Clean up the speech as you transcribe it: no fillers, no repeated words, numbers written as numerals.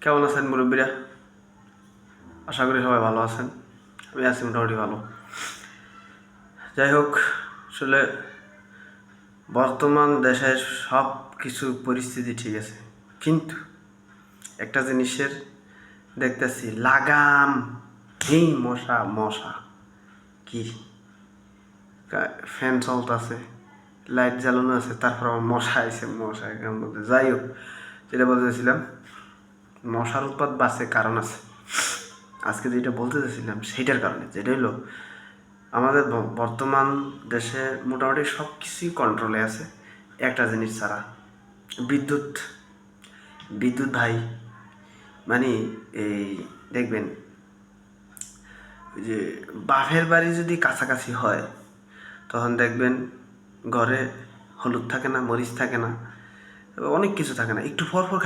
কেমন আছেন মুরব্বীরা? আশা করি সবাই ভালো আছেন। আমি আছি মোটামুটি ভালো। যাই হোক, আসলে বর্তমান দেশের সব কিছু পরিস্থিতি ঠিক আছে, কিন্তু একটা জিনিসের দেখতেছি লাগাম এই মশা মশা কি ফ্যান চলতেছে, লাইট জ্বালানো আছে, তারপর আমার মশা আইছে, মশা এখান মধ্যে। যাই হোক, যেটা বলতেছিলাম, মশার উৎপাত বাড়ছে কারণ আছে। আজকে যেটা বলতে চাইছিলাম সেইটার কারণে, যেটা হলো আমাদের বর্তমান দেশে মোটামুটি সব কিছুই কন্ট্রোলে আছে একটা জিনিস ছাড়া, বিদ্যুৎ। বিদ্যুৎ ভাই, মানে এই দেখবেন যে বাপের বাড়ি যদি কাছাকাছি হয় তখন দেখবেন ঘরে হলুদ থাকে না, মরিচ থাকে না, অনেক কিছু থাকে না, একটু পর পর